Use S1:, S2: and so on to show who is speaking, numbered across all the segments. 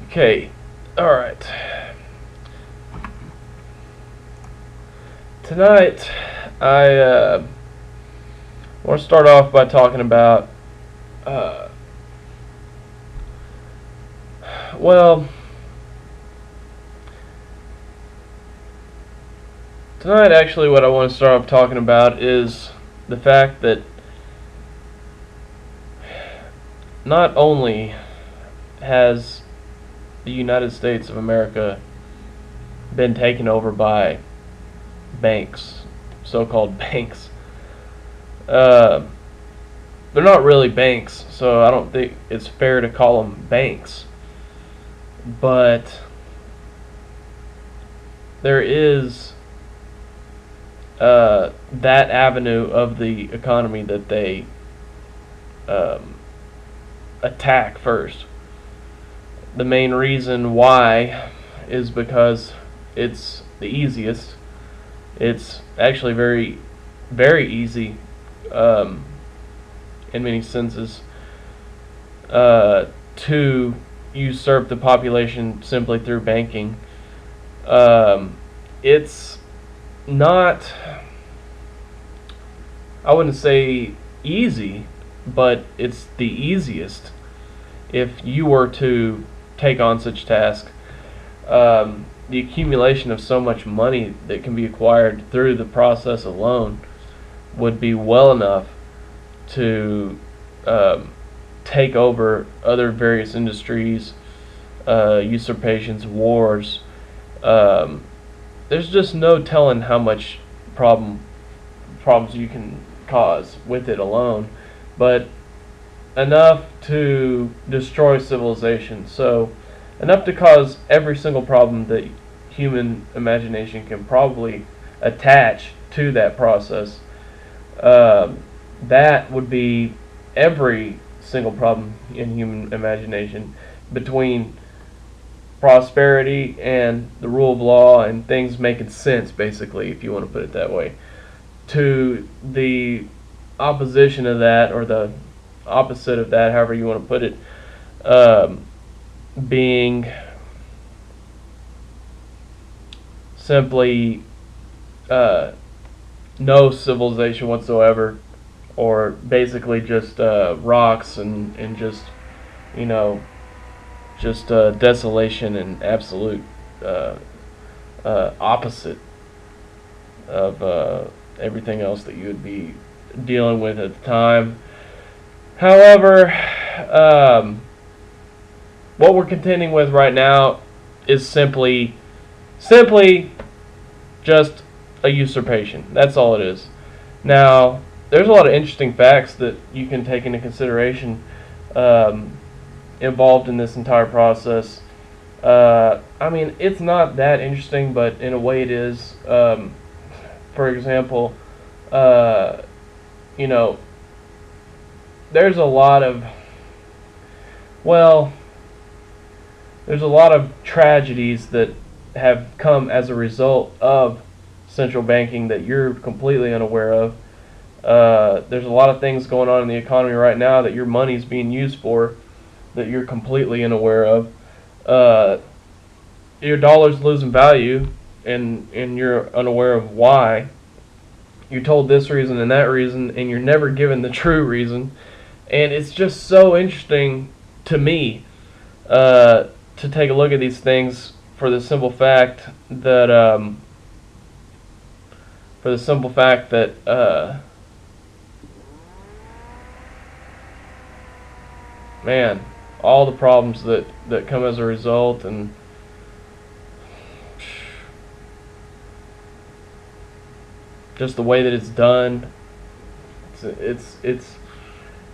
S1: Okay, alright. Tonight, I want to start off by talking about, uh, well, tonight actually what I want to start off talking about is the fact that not only has the United States of America been taken over by banks, so-called banks. They're not really banks, so I don't think it's fair to call them banks. But there is that avenue of the economy that they attack first. The main reason why is because it's the easiest. It's actually very, very easy in many senses to usurp the population simply through banking. It's not, I wouldn't say easy, but it's the easiest if you were to take on such task. The accumulation of so much money that can be acquired through the process alone would be well enough to take over other various industries, usurpations, wars. There's just no telling how much problems you can cause with it alone, but enough to destroy civilization. So enough to cause every single problem that human imagination can probably attach to that process. That would be every single problem in human imagination, between prosperity and the rule of law and things making sense, basically, if you want to put it that way, to the opposition of that, or the opposite of that, however you want to put it, being simply no civilization whatsoever, or basically just rocks and just, you know, just desolation and absolute opposite of everything else that you would be dealing with at the time. However, what we're contending with right now is simply just a usurpation. That's all it is. Now, there's a lot of interesting facts that you can take into consideration involved in this entire process. I mean, it's not that interesting, but in a way it is. For example, you know, there's a lot of, well, there's a lot of tragedies that have come as a result of central banking that you're completely unaware of. There's a lot of things going on in the economy right now that your money's being used for that you're completely unaware of. Your dollar's losing value, and you're unaware of why. You're told this reason and that reason, and you're never given the true reason. And it's just so interesting to me to take a look at these things for the simple fact that man, all the problems that come as a result, and just the way that it's done.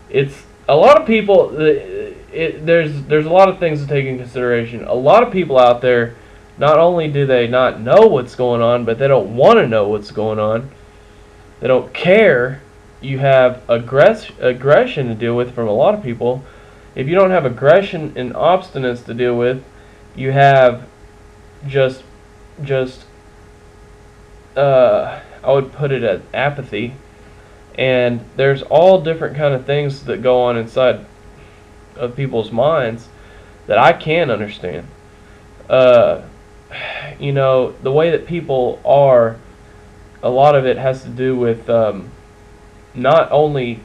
S1: It's a lot of people. There's a lot of things to take in consideration. A lot of people out there, not only do they not know what's going on, but they don't want to know what's going on. They don't care. You have aggression to deal with from a lot of people. If you don't have aggression and obstinance to deal with, you have just I would put it as apathy. And there's all different kind of things that go on inside of people's minds that I can understand. Uh, the way that people are, a lot of it has to do with not only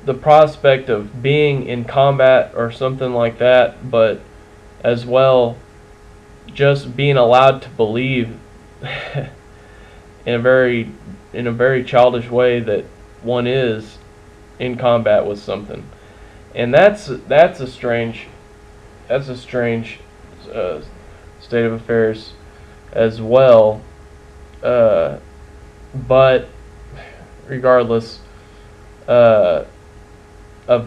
S1: the prospect of being in combat or something like that, but as well just being allowed to believe in a very childish way that one is in combat with something, and that's a strange state of affairs as well. But regardless of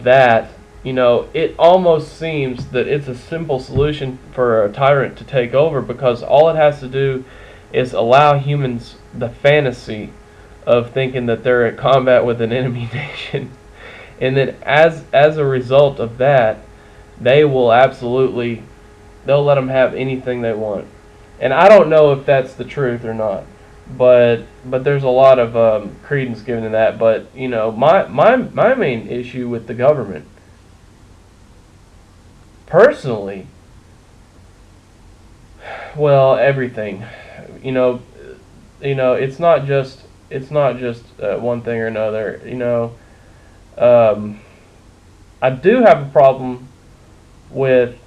S1: that, it almost seems that it's a simple solution for a tyrant to take over, because all it has to do is allow humans the fantasy of thinking that they're at combat with an enemy nation, and then as a result of that, they'll let them have anything they want. And I don't know if that's the truth or not, but there's a lot of credence given to that. But my main issue with the government, personally, well, everything, it's not just one thing or another. I do have a problem with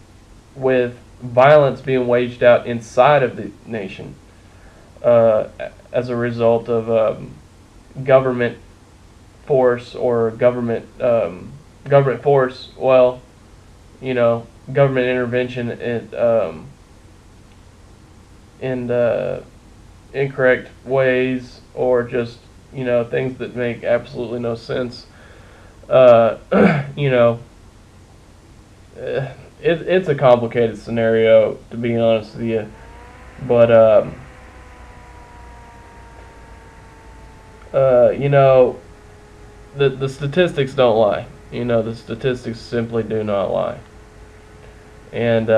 S1: violence being waged out inside of the nation as a result of government force or government force. Well, government intervention in incorrect ways, or just things that make absolutely no sense. It's a complicated scenario, to be honest with you, but the statistics don't lie. The statistics simply do not lie, and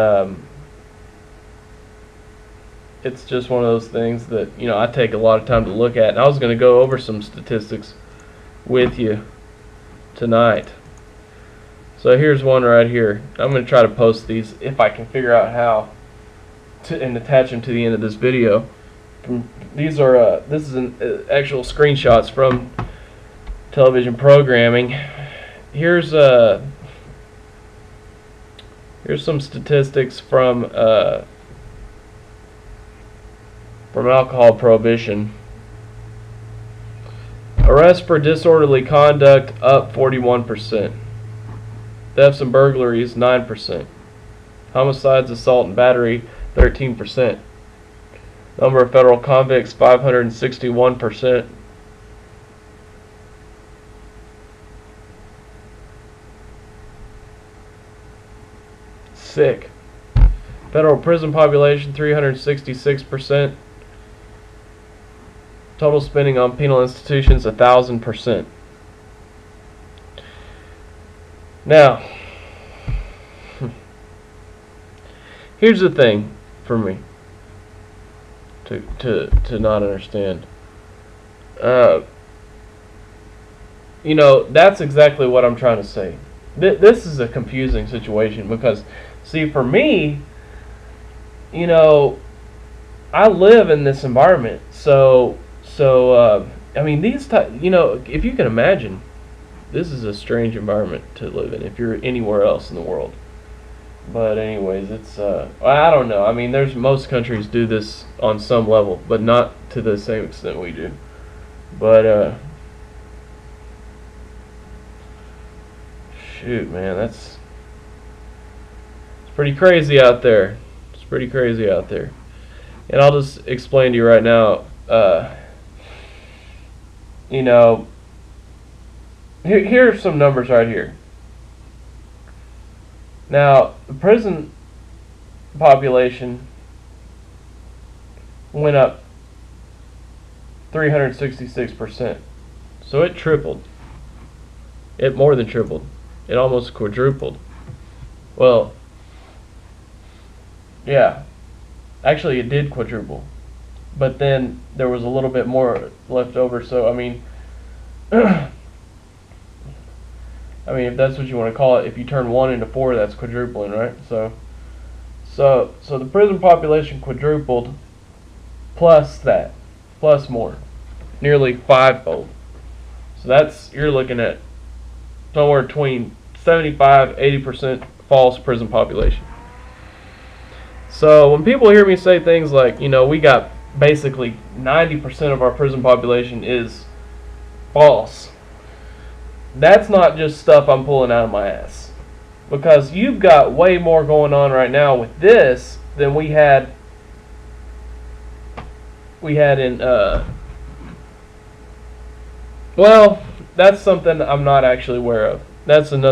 S1: it's just one of those things that I take a lot of time to look at. And I was going to go over some statistics with you tonight. So here's one right here. I'm going to try to post these if I can figure out how to, and attach them to the end of this video. These are this is an actual screenshots from television programming. Here's some statistics from alcohol prohibition. Arrests for disorderly conduct up 41%. Thefts and burglaries 9%. Homicides, assault, and battery 13%. Number of federal convicts 561%. Sick. Federal prison population 366%. Total spending on penal institutions 1,000%. Now, here's the thing for me to not understand. That's exactly what I'm trying to say. This is a confusing situation because, see, for me, I live in this environment, so I mean, if you can imagine, this is a strange environment to live in if you're anywhere else in the world. But anyways, it's I don't know. I mean, most countries do this on some level, but not to the same extent we do. But shoot, man, it's pretty crazy out there. It's pretty crazy out there. And I'll just explain to you right now. Here are some numbers right here. Now, the prison population went up 366%. So it tripled. It more than tripled. It almost quadrupled. Well, yeah. Actually, it did quadruple. But then there was a little bit more left over. So, I mean, I mean, if that's what you want to call it, if you turn 1 into 4, that's quadrupling, right? So the prison population quadrupled, plus more, nearly fivefold. So you're looking at somewhere between 75-80% false prison population. So when people hear me say things like, we got basically 90% of our prison population is false, that's not just stuff I'm pulling out of my ass. Because you've got way more going on right now with this than we had in well, that's something I'm not actually aware of. That's one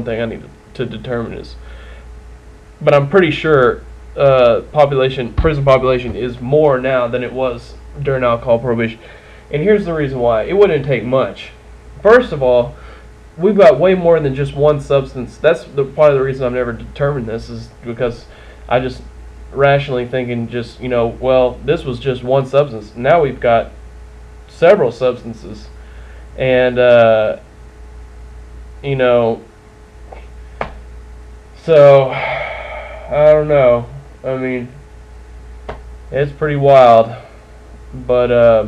S1: thing I need to determine is, but I'm pretty sure prison population is more now than it was during alcohol prohibition. And here's the reason why. It wouldn't take much. First of all, we've got way more than just one substance. That's part of the reason I've never determined this, is because I just rationally thinking just, well, this was just one substance. Now we've got several substances. And, so, I don't know. I mean, it's pretty wild. But,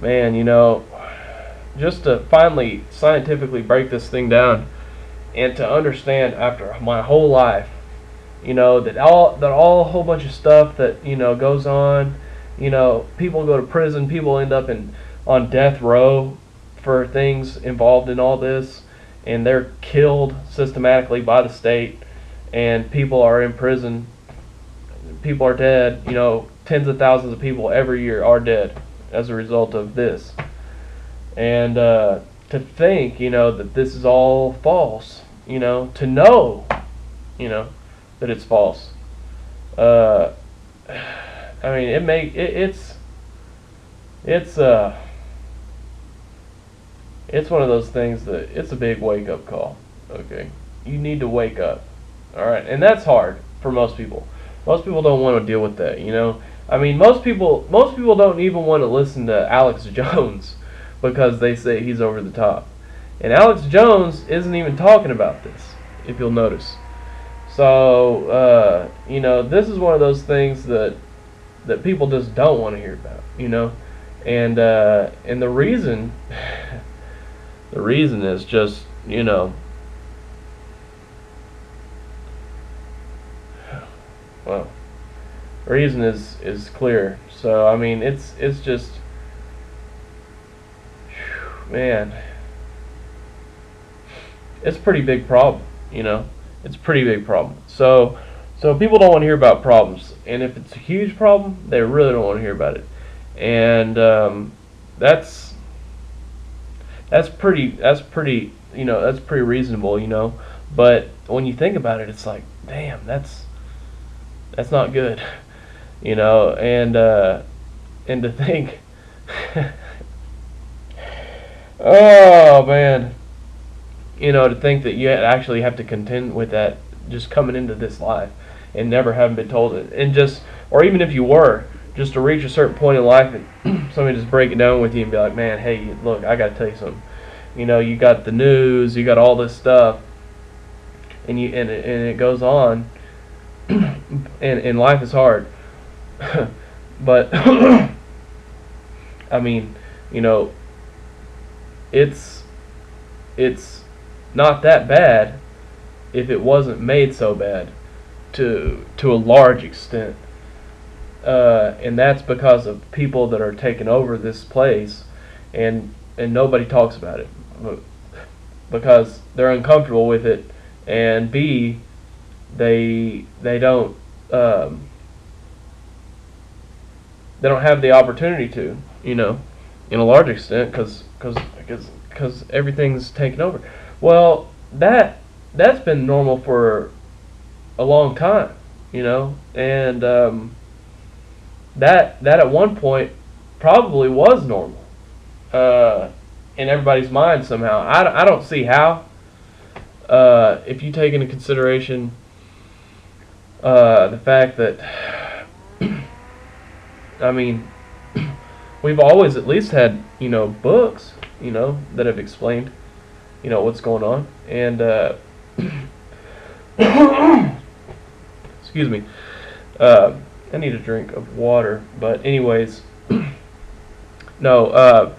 S1: man, just to finally scientifically break this thing down and to understand after my whole life, that all a whole bunch of stuff that, goes on, people go to prison, people end up on death row for things involved in all this, and they're killed systematically by the state, and people are in prison, people are dead, tens of thousands of people every year are dead as a result of this. And to think, that this is all false, to know, that it's false. I mean, it's one of those things that it's a big wake up call. Okay, you need to wake up. All right, and that's hard for most people. Most people don't want to deal with that. I mean, most people don't even want to listen to Alex Jones because they say he's over the top. And Alex Jones isn't even talking about this, if you'll notice. So, this is one of those things that people just don't want to hear about, And the reason is just, well, the reason is clear. So, I mean, it's just, man, it's a pretty big problem, It's a pretty big problem. So people don't want to hear about problems, and if it's a huge problem, they really don't want to hear about it. And that's pretty reasonable, But when you think about it, it's like, damn, that's not good, And to think, oh man. To think that you actually have to contend with that just coming into this life and never having been told it. And or even if you were, just to reach a certain point in life and somebody just break it down with you and be like, man, hey, look, I got to tell you something. You got the news, you got all this stuff, and it goes on, and life is hard. But, I mean, it's not that bad if it wasn't made so bad to a large extent, and that's because of people that are taking over this place, and nobody talks about it because they're uncomfortable with it, and B, they don't have the opportunity to, in a large extent, because everything's taken over. Well, that's been normal for a long time, and that at one point probably was normal in everybody's mind somehow. I don't see how. If you take into consideration the fact that, I mean, we've always at least had, books. that have explained, what's going on. And excuse me. I need a drink of water. But anyways, no,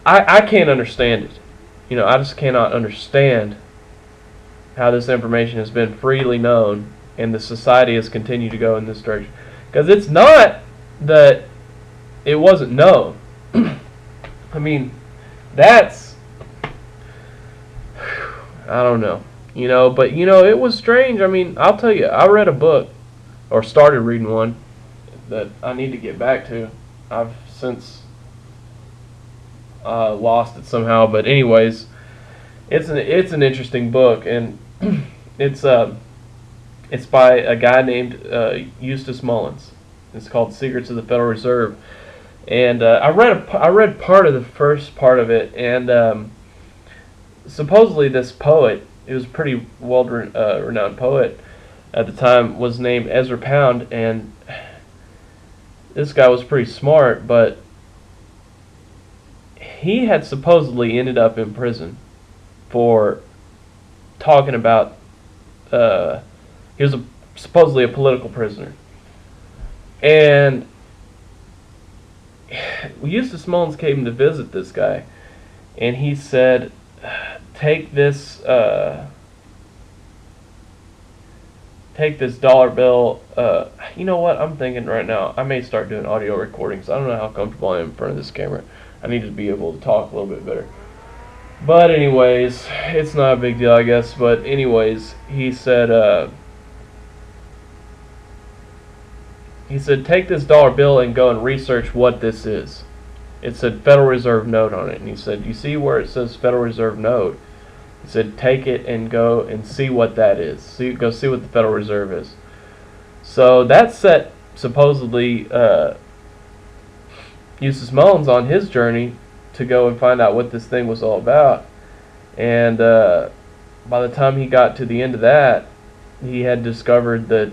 S1: I can't understand it. I just cannot understand how this information has been freely known and the society has continued to go in this direction. Because it's not that it wasn't known. I mean, that's, I don't know. But it was strange. I mean, I'll tell you, I read a book, or started reading one, that I need to get back to. I've since lost it somehow. But anyways, it's an interesting book, and it's by a guy named Eustace Mullins. It's called Secrets of the Federal Reserve, and I read part of the first part of it, and supposedly this poet, he was a pretty well renowned poet at the time, was named Ezra Pound, and this guy was pretty smart, but he had supposedly ended up in prison for talking about, he was supposedly a political prisoner. And Eustace Mullins came to visit this guy, and he said, take this dollar bill. You know what? I'm thinking right now, I may start doing audio recordings. I don't know how comfortable I am in front of this camera. I need to be able to talk a little bit better. But anyways, it's not a big deal, I guess. But anyways, he said, take this dollar bill and go and research what this is. It said Federal Reserve note on it. And he said, you see where it says Federal Reserve note? He said, take it and go and see what that is. Go see what the Federal Reserve is. So that set, supposedly, Eustace Mullins on his journey to go and find out what this thing was all about. And by the time he got to the end of that, he had discovered that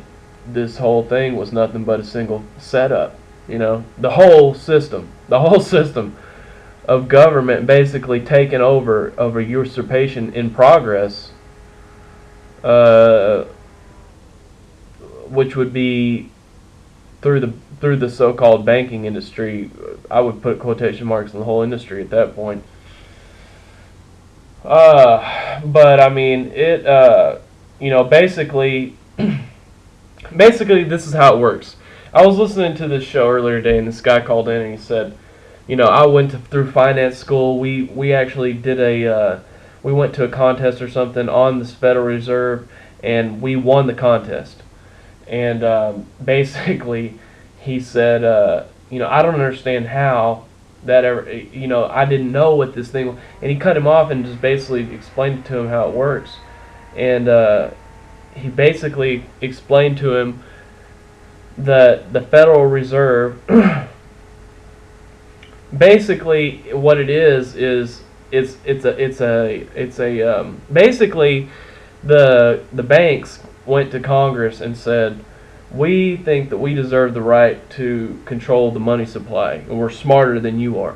S1: this whole thing was nothing but a single setup. The whole system of government basically taken over of a usurpation in progress, which would be through the so-called banking industry. I would put quotation marks on the whole industry at that point. But I mean, it basically this is how it works. I was listening to this show earlier today, and this guy called in and he said, I went through finance school. We actually did we went to a contest or something on this Federal Reserve, and we won the contest. And basically, he said, I don't understand how that ever, I didn't know what this thing was. And he cut him off and just basically explained to him how it works. And he basically explained to him that the Federal Reserve, basically what it is basically the banks went to Congress and said, we think that we deserve the right to control the money supply, and we're smarter than you are.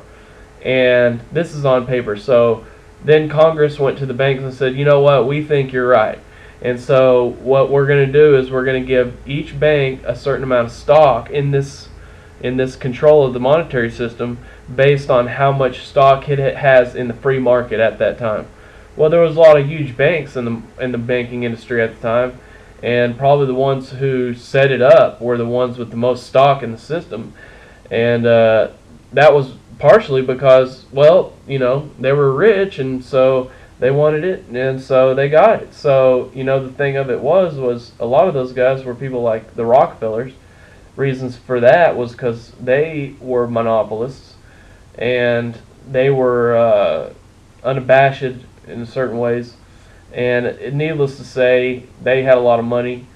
S1: And this is on paper. So then Congress went to the banks and said, you know what, we think you're right. And so what we're going to do is we're going to give each bank a certain amount of stock in this control of the monetary system based on how much stock it has in the free market at that time. Well, there was a lot of huge banks in the banking industry at the time, and probably the ones who set it up were the ones with the most stock in the system. And that was partially because, well, they were rich, and so they wanted it, and so they got it. So, the thing of it was a lot of those guys were people like the Rockefellers. Reasons for that was because they were monopolists, and they were unabashed in certain ways. And needless to say, they had a lot of money.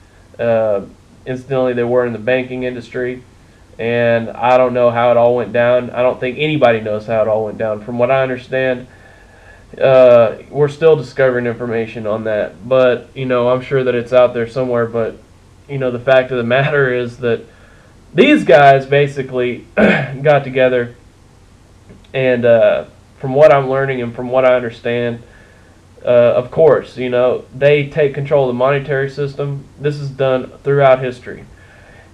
S1: Incidentally, they were in the banking industry, and I don't know how it all went down. I don't think anybody knows how it all went down. From what I understand, we're still discovering information on that. But, I'm sure that it's out there somewhere. But, the fact of the matter is that these guys basically got together And from what I'm learning and from what I understand, of course, they take control of the monetary system. This is done throughout history.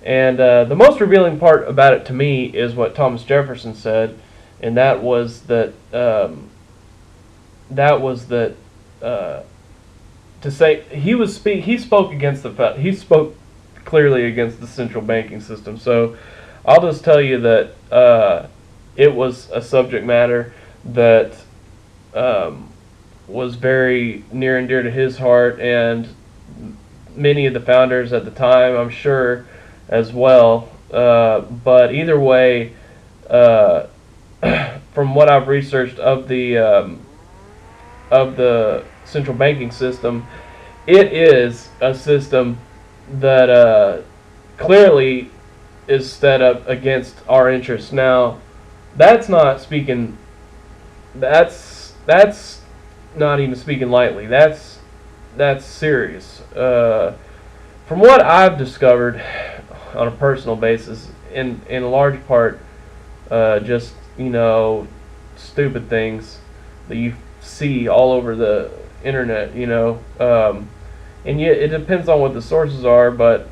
S1: And the most revealing part about it to me is what Thomas Jefferson said, and that was that to say he spoke against he spoke clearly against the central banking system. So I'll just tell you that it was a subject matter that was very near and dear to his heart, and many of the founders at the time, I'm sure, as well. But either way, from what I've researched of the central banking system, it is a system that clearly is set up against our interests. Now, that's not speaking. That's not even speaking lightly. That's serious. From what I've discovered on a personal basis, in a large part, just stupid things that you see all over the internet, and yet it depends on what the sources are, but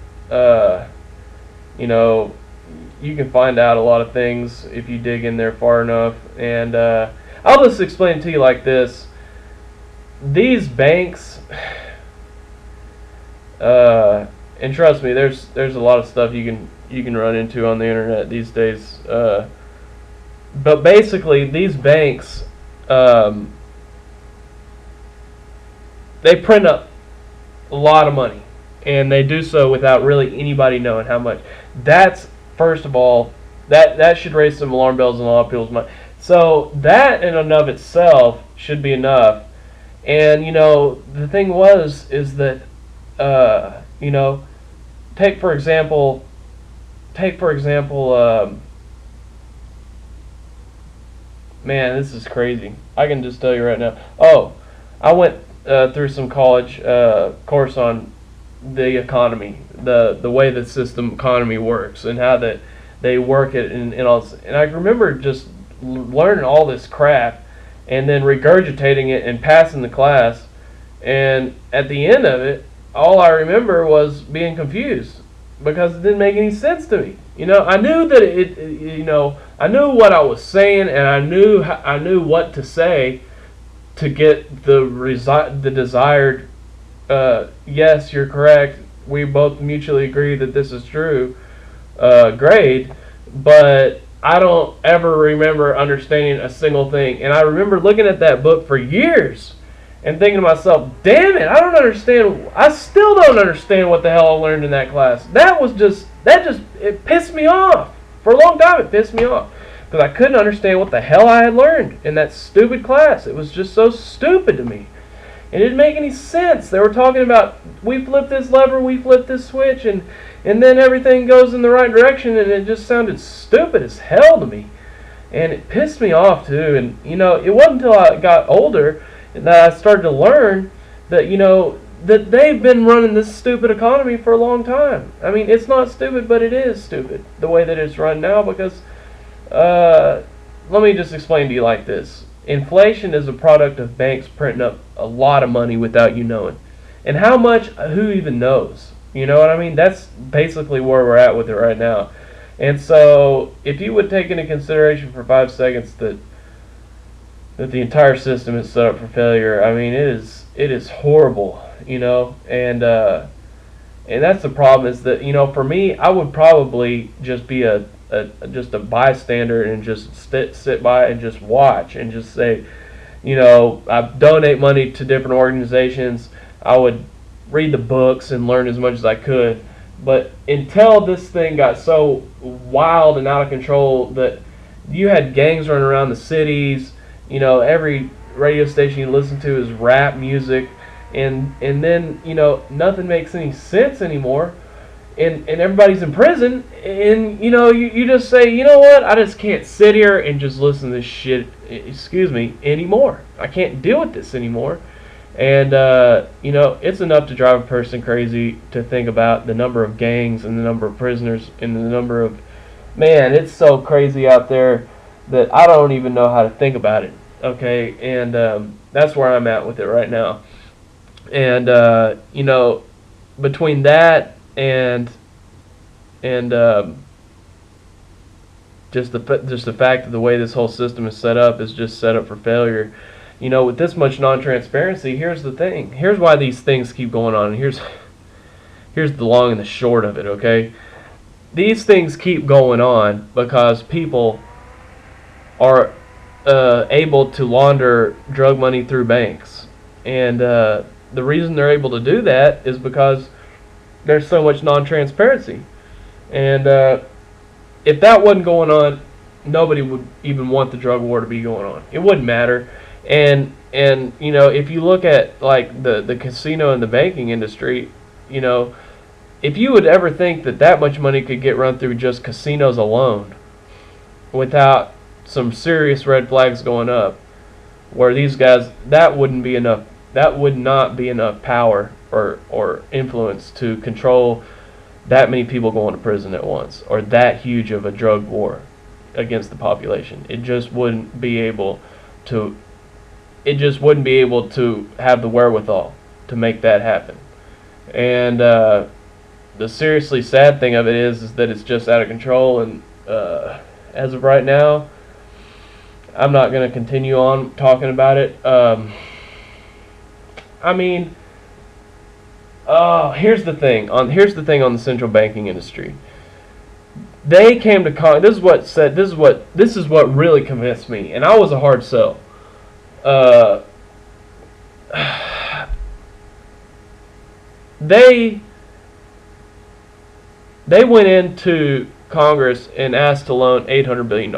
S1: you can find out a lot of things if you dig in there far enough. And I'll just explain it to you like this: these banks, and trust me, there's a lot of stuff you can run into on the internet these days. But basically, these banks, they print up a lot of money, and they do so without really anybody knowing how much. That's, first of all, that should raise some alarm bells in a lot of people's mind. So that in and of itself should be enough. And the thing is that take for example, man, this is crazy. I can just tell you right now. Oh, I went through some college course on the economy, the way the system economy works, and how that they work it, and all this. And I remember just learning all this crap, and then regurgitating it and passing the class. And at the end of it, all I remember was being confused because it didn't make any sense to me. I knew that I knew what I was saying, and I knew what to say to get the desired. Yes, you're correct. We both mutually agree that this is true. Grade, but I don't ever remember understanding a single thing. And I remember looking at that book for years and thinking to myself, damn it, I don't understand. I still don't understand what the hell I learned in that class. It pissed me off. For a long time, it pissed me off. Because I couldn't understand what the hell I had learned in that stupid class. It was just so stupid to me. It didn't make any sense. They were talking about, we flip this lever, we flip this switch, and then everything goes in the right direction, and it just sounded stupid as hell to me. And it pissed me off too. And it wasn't until I got older that I started to learn that that they've been running this stupid economy for a long time. I mean, it's not stupid, but it is stupid the way that it's run now, because let me just explain to you like this. Inflation is a product of banks printing up a lot of money without you knowing. And how much, who even knows? You know what I mean? That's basically where we're at with it right now. And so, if you would take into consideration for 5 seconds that the entire system is set up for failure, I mean, it is horrible, and that's the problem, is that, for me, I would probably just be just a bystander and just sit by and just watch and just say, I donate money to different organizations. I would read the books and learn as much as I could. But until this thing got so wild and out of control that you had gangs running around the cities, every radio station you listen to is rap music, and then nothing makes any sense anymore, and everybody's in prison, and you just say, you know what, I just can't sit here and just listen to this shit, anymore. I can't deal with this anymore. And it's enough to drive a person crazy to think about the number of gangs and the number of prisoners and the number of, man, it's so crazy out there that I don't even know how to think about it. Okay, and that's where I'm at with it right now. And between that and just the fact that the way this whole system is set up is just set up for failure. With this much non-transparency, here's the thing. Here's why these things keep going on. Here's the long and the short of it. Okay, these things keep going on because people are able to launder drug money through banks, and the reason they're able to do that is because there's so much non-transparency. And if that wasn't going on, nobody would even want the drug war to be going on. It wouldn't matter. And if you look at like the casino and the banking industry, if you would ever think that much money could get run through just casinos alone without some serious red flags going up, where these guys, that wouldn't be enough. That would not be enough power or influence to control that many people going to prison at once, or that huge of a drug war against the population. It just wouldn't be able to. It just wouldn't be able to have the wherewithal to make that happen. And the seriously sad thing of it is that it's just out of control. And as of right now, I'm not going to continue on talking about it. Here's the thing on the central banking industry. They came to this is what really convinced me, and I was a hard sell. They went into Congress and asked to loan $800 billion,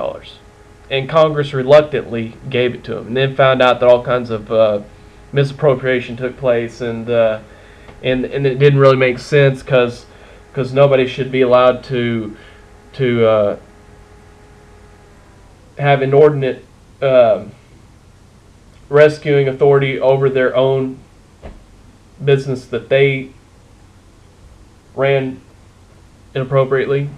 S1: and Congress reluctantly gave it to them, and then found out that all kinds of misappropriation took place, and it didn't really make sense because nobody should be allowed to have inordinate rescuing authority over their own business that they ran inappropriately,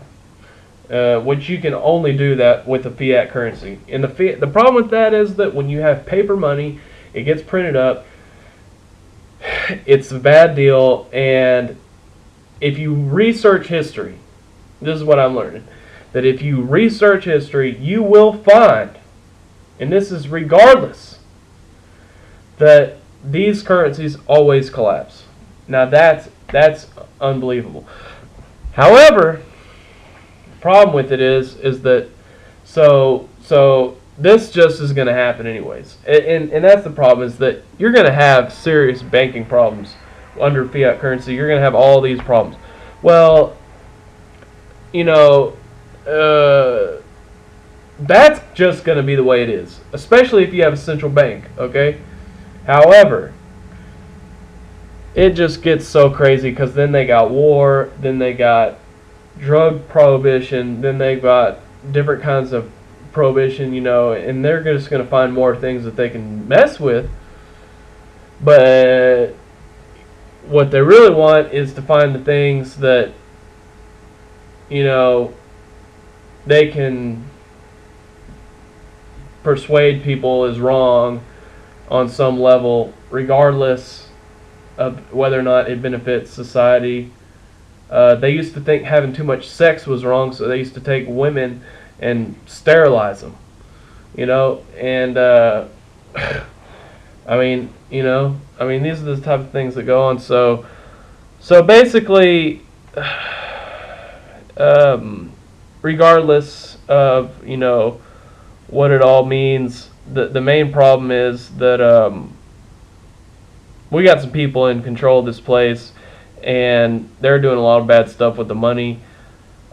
S1: which you can only do that with a fiat currency. And the problem with that is that when you have paper money, it gets printed up, it's a bad deal. And if you research history, this is what I'm learning, that if you research history, you will find, and this is regardless, that these currencies always collapse. Now that's unbelievable. However, the problem with it is that so this just is going to happen anyways, and that's the problem, is that you're going to have serious banking problems under fiat currency. You're going to have all these problems. Well, that's just going to be the way it is, especially if you have a central bank. Okay. However, it just gets so crazy because then they got war, then they got drug prohibition, then they got different kinds of prohibition, and they're just going to find more things that they can mess with. But what they really want is to find the things that, they can persuade people is wrong on some level, regardless of whether or not it benefits society. They used to think having too much sex was wrong, so they used to take women and sterilize them, and these are the type of things that go on. So basically, regardless of what it all means, the main problem is that we got some people in control of this place, and they're doing a lot of bad stuff with the money.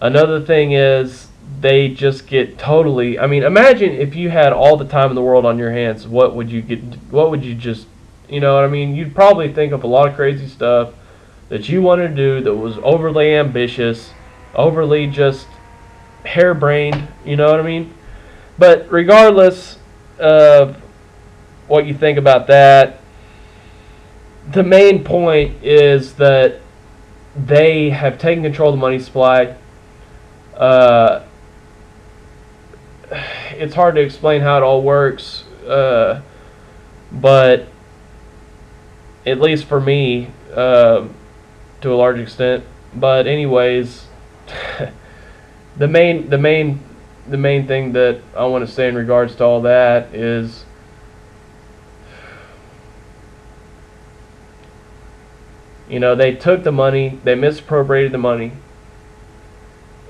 S1: Another thing is they just get totally. Imagine if you had all the time in the world on your hands. What would you get? What would you just? You'd probably think of a lot of crazy stuff that you wanted to do that was overly ambitious, overly just harebrained. You know what I mean? But regardless of what you think about that, the main point is that they have taken control of the money supply. it's hard to explain how it all works, but at least for me, to a large extent. But anyways, the main thing that I want to say in regards to all that is, they took the money, they misappropriated the money,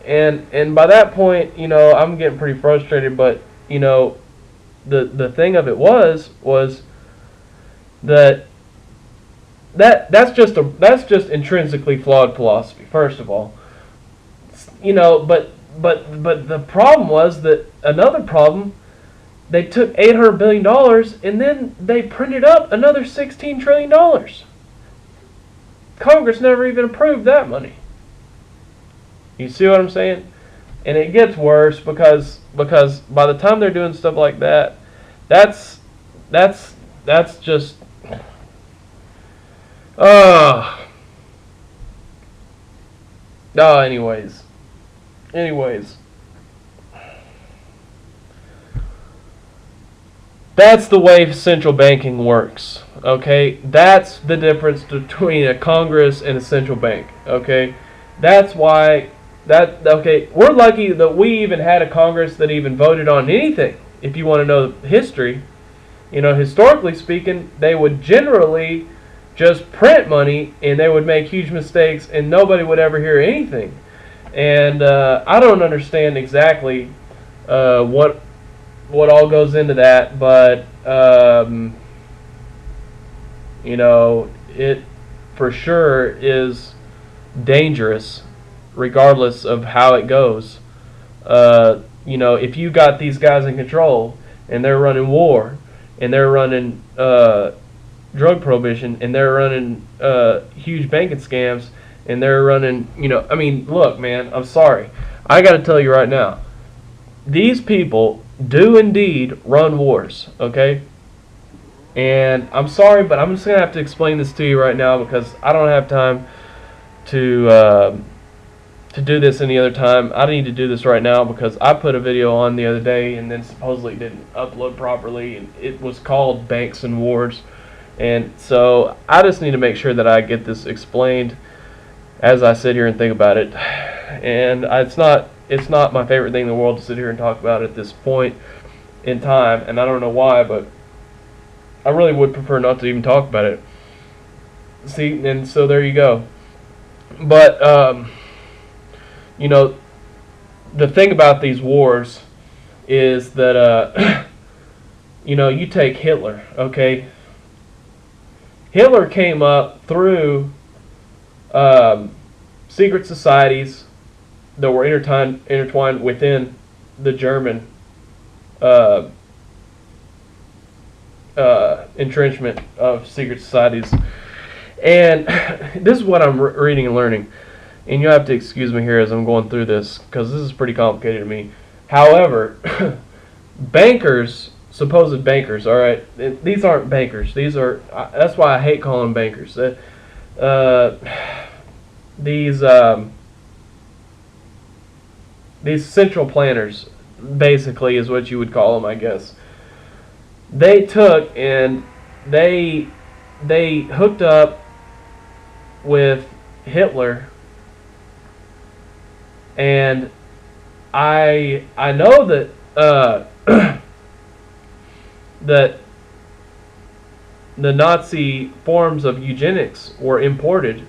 S1: and by that point, I'm getting pretty frustrated. But the thing of it was that that's just intrinsically flawed philosophy. First of all, but the problem was that another problem. They took $800 billion and then they printed up another $16 trillion. Congress never even approved that money. You see what I'm saying? And it gets worse because by the time they're doing stuff like that, that's just anyways. That's the way central banking works. Okay? That's the difference between a Congress and a central bank. Okay? That's why we're lucky that we even had a Congress that even voted on anything. If you want to know the history, historically speaking, they would generally just print money and they would make huge mistakes and nobody would ever hear anything. And I don't understand exactly what all goes into that, but it for sure is dangerous regardless of how it goes. If you got these guys in control and they're running war and they're running drug prohibition and they're running huge banking scams and they're running, look, man, I'm sorry. I got to tell you right now, these people do indeed run wars, okay? And I'm sorry, but I'm just going to have to explain this to you right now because I don't have time to do this any other time. I need to do this right now because I put a video on the other day and then supposedly didn't upload properly, and it was called Banks and Wars. And so I just need to make sure that I get this explained as I sit here and think about it. And it's not my favorite thing in the world to sit here and talk about at this point in time, and I don't know why, but I really would prefer not to even talk about it. See, and so there you go. But the thing about these wars is that you take Hitler, okay? Hitler came up through secret societies that were intertwined within the German entrenchment of secret societies. And this is what I'm reading and learning. And you'll have to excuse me here as I'm going through this because this is pretty complicated to me. However, supposed bankers, all right, these aren't bankers. These are, that's why I hate calling them bankers. These central planners, basically, is what you would call them, I guess. They took and they hooked up with Hitler, and I know that that the Nazi forms of eugenics were exported,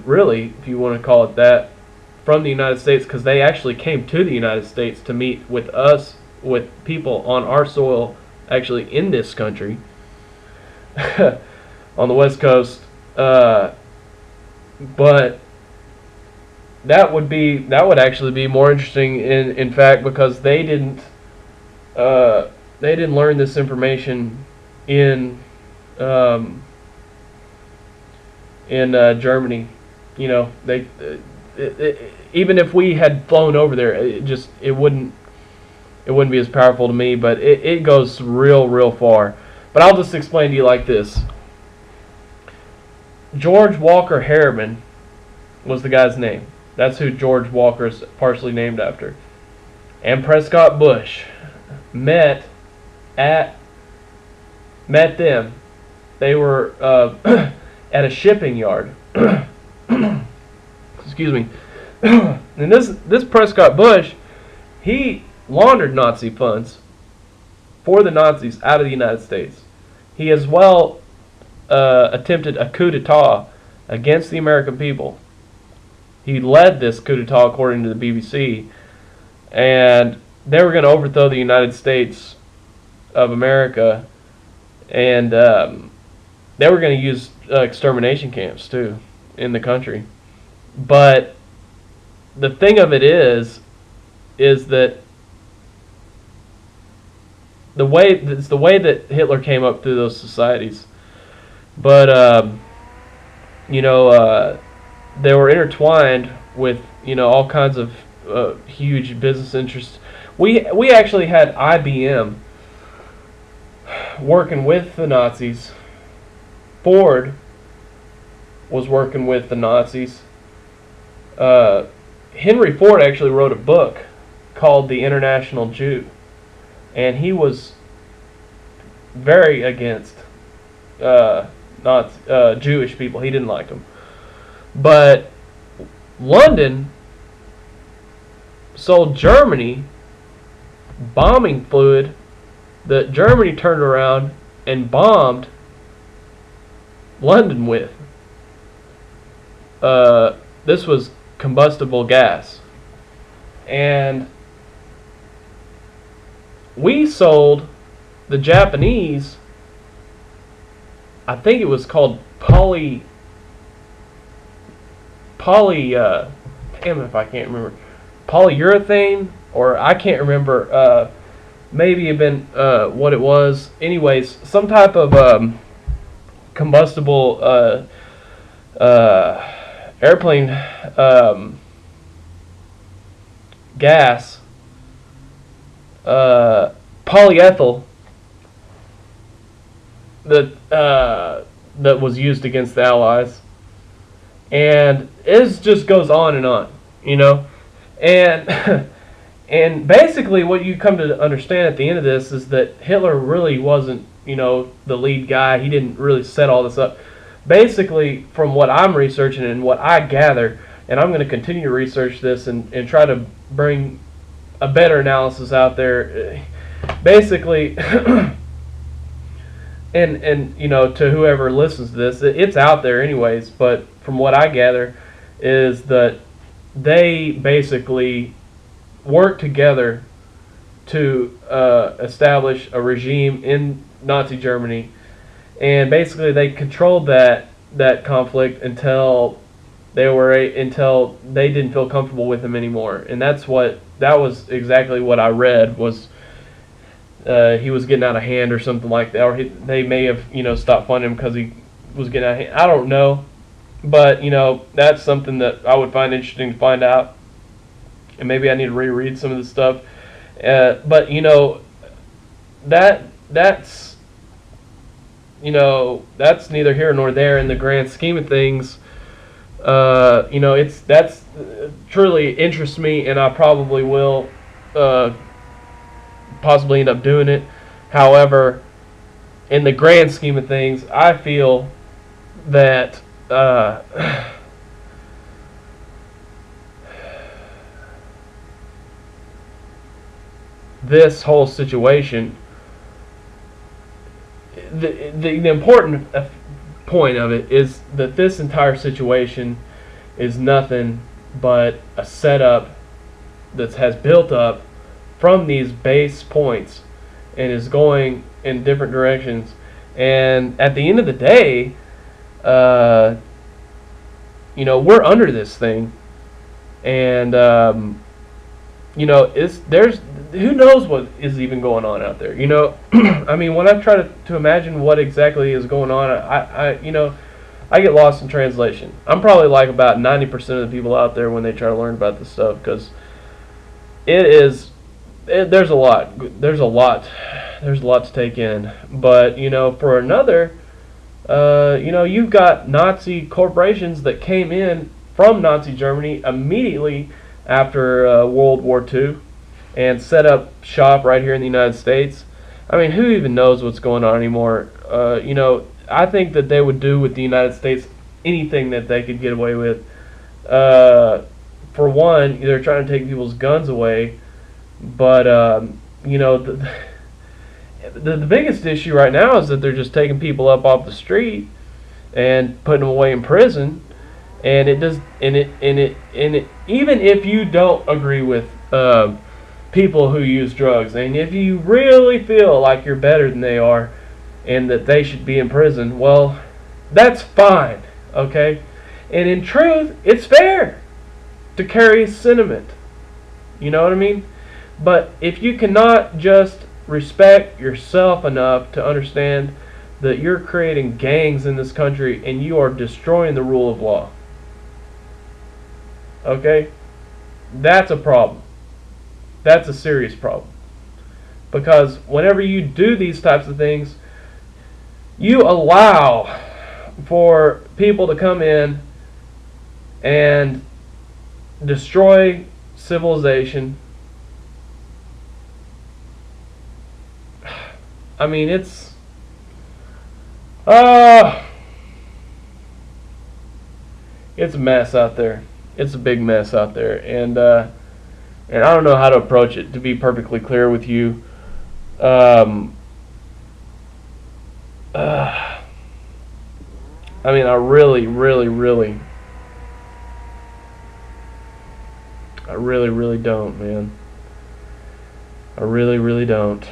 S1: really, if you want to call it that, from the United States, because they actually came to the United States to meet with us, with people on our soil, actually in this country, on the West Coast. But that would actually be more interesting, in fact, because they didn't learn this information in Germany. Even if we had flown over there, it wouldn't be as powerful to me. But it goes real far. But I'll just explain to you like this. George Walker Harriman was the guy's name. That's who George Walker is partially named after. and Prescott Bush met at met them. They were at a shipping yard. Excuse me. And this Prescott Bush, he laundered Nazi funds for the Nazis out of the United States. He as well attempted a coup d'etat against the American people. He led this coup d'etat, according to the BBC, and they were going to overthrow the United States of America, and they were going to use extermination camps too in the country. But the thing of it is that it's the way that Hitler came up through those societies. But they were intertwined with all kinds of huge business interests. We actually had IBM working with the Nazis. Ford was working with the Nazis. Henry Ford actually wrote a book called The International Jew, and he was very against Jewish people. He didn't like them. But London sold Germany bombing fluid that Germany turned around and bombed London with. This was combustible gas. And we sold the Japanese, I think it was called damn if I can't remember, polyurethane, or I can't remember, maybe it been what it was. Anyways, some type of combustible airplane gas, polyethyl, that was used against the Allies. And it just goes on, and and basically what you come to understand at the end of this is that Hitler really wasn't, the lead guy. He didn't really set all this up. Basically, from what I'm researching and what I gather, and I'm going to continue to research this and try to bring a better analysis out there. Basically, and to whoever listens to this, it's out there anyways, but from what I gather is that they basically worked together to establish a regime in Nazi Germany, and basically they controlled that conflict until they didn't feel comfortable with him anymore. And that was exactly what I read, was he was getting out of hand or something like that, or they may have stopped funding him because he was getting out of hand. I don't know, but that's something that I would find interesting to find out, and maybe I need to reread some of this stuff. But that's neither here nor there in the grand scheme of things. That's truly interests me, and I probably will possibly end up doing it. However, in the grand scheme of things, I feel that this whole situation, the important point of it is that this entire situation is nothing but a setup that has built up from these base points and is going in different directions. And at the end of the day, we're under this thing, and there's who knows what is even going on out there. I mean, when I try to imagine what exactly is going on, I get lost in translation. I'm probably like about 90% of the people out there when they try to learn about this stuff, because there's a lot to take in. But for another, you've got Nazi corporations that came in from Nazi Germany immediately after World War II, and set up shop right here in the United States. I mean, who even knows what's going on anymore? I think that they would do with the United States anything that they could get away with. For one, they're trying to take people's guns away, but the biggest issue right now is that they're just taking people up off the street and putting them away in prison. And it does, even if you don't agree with people who use drugs, and if you really feel like you're better than they are, and that they should be in prison, well, that's fine, okay? And in truth, it's fair to carry sentiment. You know what I mean? But if you cannot just respect yourself enough to understand that you're creating gangs in this country and you are destroying the rule of law, okay? That's a problem. That's a serious problem. Because whenever you do these types of things, you allow for people to come in and destroy civilization. I mean, it's a mess out there. It's a big mess out there, and I don't know how to approach it, to be perfectly clear with you. I mean, I really don't, man. I really don't.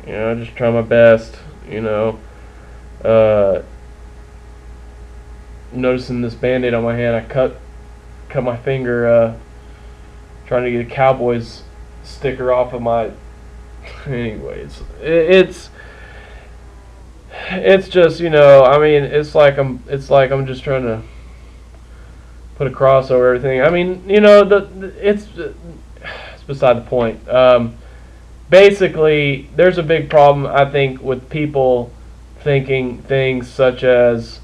S1: I just try my best, Noticing this Band-Aid on my hand, I cut my finger, trying to get a Cowboys sticker off of my... Anyways, it's just, I mean, it's like I'm just trying to put a cross over everything. I mean, it's beside the point. Basically, there's a big problem, I think, with people thinking things such as,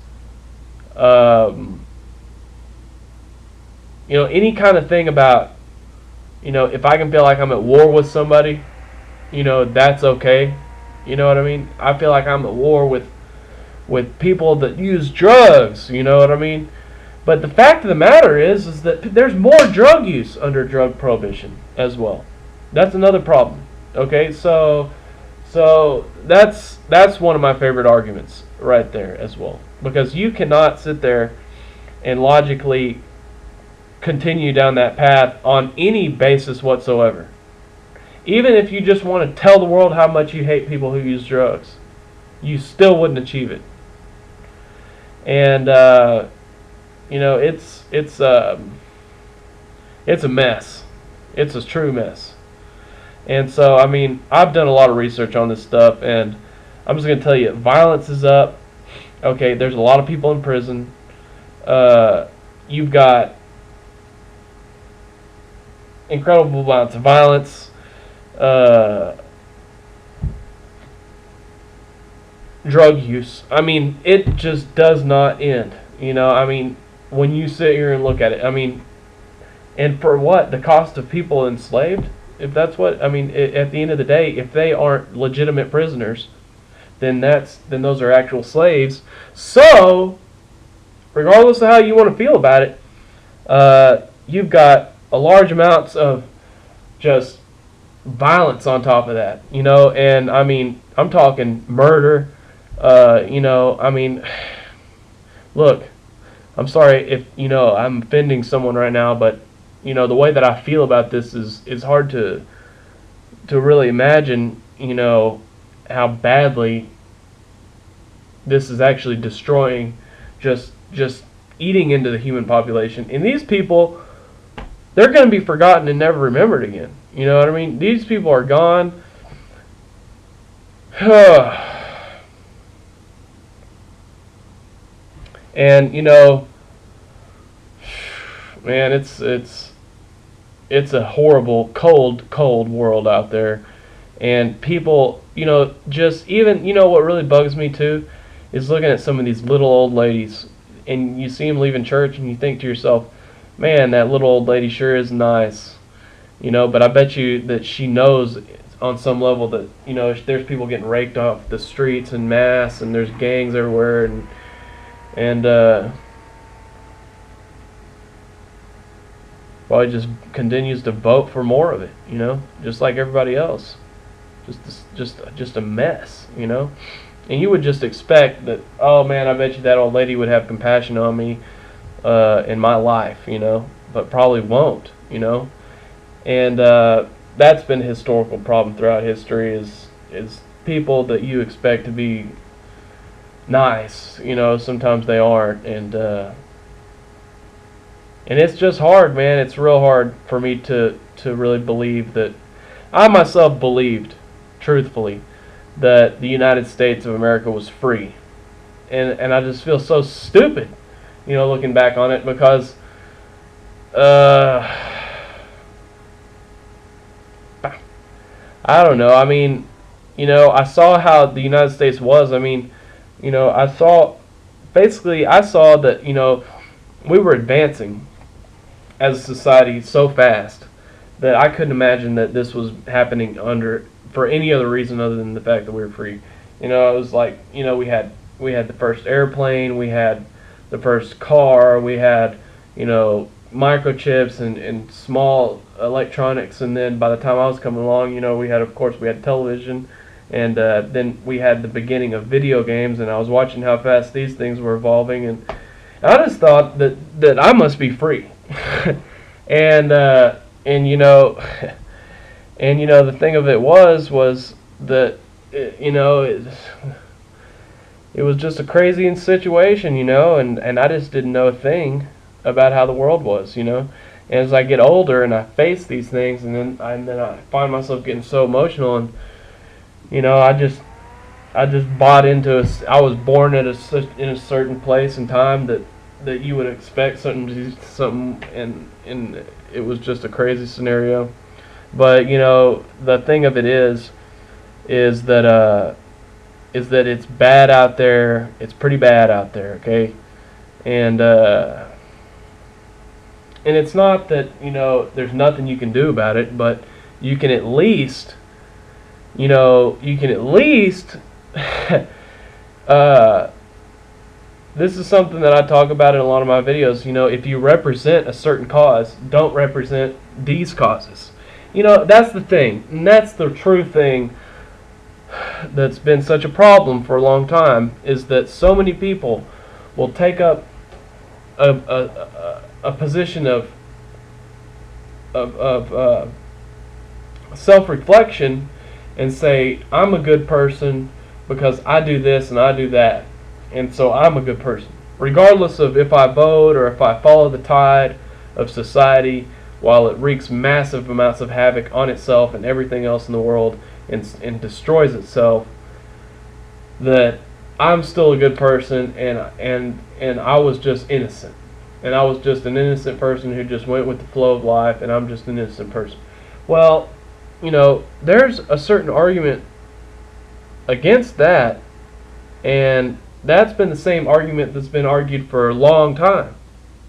S1: any kind of thing about, if I can feel like I'm at war with somebody, that's okay. You know what I mean? I feel like I'm at war with people that use drugs. You know what I mean? But the fact of the matter is that there's more drug use under drug prohibition as well. That's another problem. Okay, so that's one of my favorite arguments right there as well, because you cannot sit there and logically continue down that path on any basis whatsoever. Even if you just want to tell the world how much you hate people who use drugs, you still wouldn't achieve it. And it's a mess. It's a true mess. And so, I mean, I've done a lot of research on this stuff, and I'm just going to tell you, violence is up. Okay, there's a lot of people in prison. You've got incredible amounts of violence. Drug use. I mean, it just does not end. I mean, when you sit here and look at it, I mean, and for what? The cost of people enslaved? If that's what, I mean, at the end of the day, if they aren't legitimate prisoners, then those are actual slaves. So, regardless of how you want to feel about it, you've got a large amounts of just violence on top of that, and I mean, I'm talking murder, I mean, look, I'm sorry if, I'm offending someone right now, but, the way that I feel about this is hard to really imagine, how badly this is actually destroying, just eating into the human population. And these people, they're going to be forgotten and never remembered again. You know what I mean? These people are gone. And, man, it's a horrible, cold world out there. And people, just even, what really bugs me too is looking at some of these little old ladies, and you see them leaving church and you think to yourself, man, that little old lady sure is nice. But I bet you that she knows on some level that there's people getting raked off the streets en masse, and there's gangs everywhere, and well, he just continues to vote for more of it, just like everybody else. Just a mess, And you would just expect that, oh man, I bet you that old lady would have compassion on me in my life, but probably won't, And that's been a historical problem throughout history is people that you expect to be nice, sometimes they aren't, and it's just hard, man. It's real hard for me to really believe that. I myself believed, truthfully, that the United States of America was free. And I just feel so stupid, looking back on it, because I don't know. I mean, I saw how the United States was. I mean, I saw that, we were advancing as a society so fast that I couldn't imagine that this was happening for any other reason other than the fact that we were free. It was like, we had the first airplane, we had the first car, we had, microchips and small electronics, and then by the time I was coming along, we had television, and then we had the beginning of video games, and I was watching how fast these things were evolving, and I just thought that I must be free. and and the thing of it was that it was just a crazy situation, and I just didn't know a thing about how the world was, And as I get older and I face these things, and then I find myself getting so emotional, and I just bought into I was born in a certain place and time that you would expect something, and it was just a crazy scenario. But the thing of it is that it's bad out there. It's pretty bad out there, okay? And it's not that there's nothing you can do about it, but you can at least this is something that I talk about in a lot of my videos. If you represent a certain cause, don't represent these causes. That's the thing, and that's the true thing that's been such a problem for a long time, is that so many people will take up a position of self-reflection and say, I'm a good person because I do this and I do that, and so I'm a good person, regardless of if I vote or if I follow the tide of society, while it wreaks massive amounts of havoc on itself and everything else in the world, and destroys itself. That I'm still a good person, and I was just innocent, and I was just an innocent person who just went with the flow of life, and I'm just an innocent person. Well, there's a certain argument against that, and that's been the same argument that's been argued for a long time,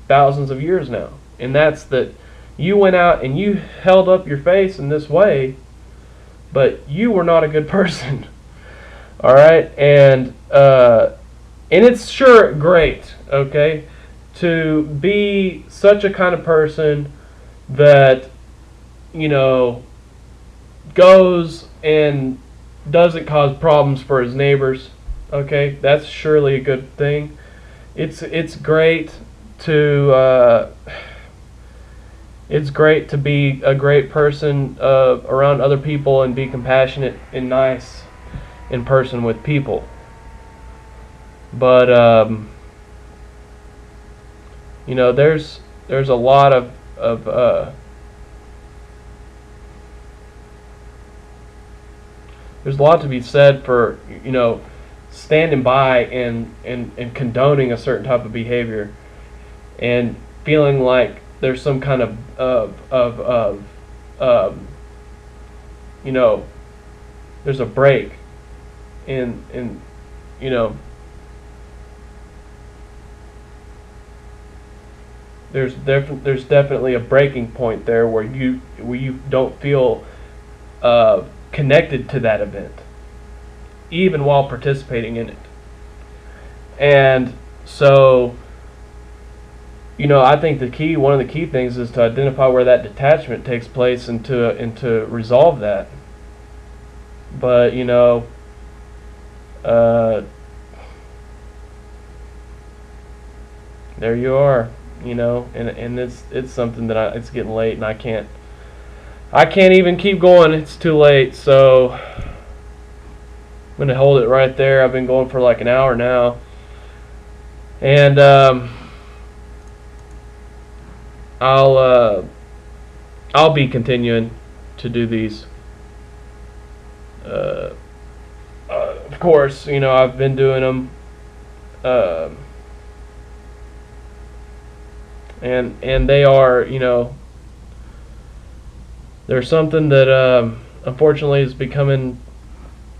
S1: thousands of years now, and that's that you went out and you held up your face in this way, but you were not a good person. All right, and it's sure great, okay, to be such a kind of person that goes and doesn't cause problems for his neighbors. Okay, that's surely a good thing. It's great to be a great person around other people and be compassionate and nice in person with people. But there's a lot of there's a lot to be said for standing by and condoning a certain type of behavior, and feeling like there's some kind of there's a break in there's definitely a breaking point there where you don't feel connected to that event, even while participating in it. And so, I think one of the key things is to identify where that detachment takes place and to resolve that. But uh, there you are, and it's something that it's getting late and I can't even keep going. It's too late, so I'm gonna hold it right there. I've been going for like an hour now, and I'll be continuing to do these. Of course, I've been doing them, and they are, they're something that unfortunately is becoming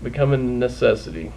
S1: a necessity.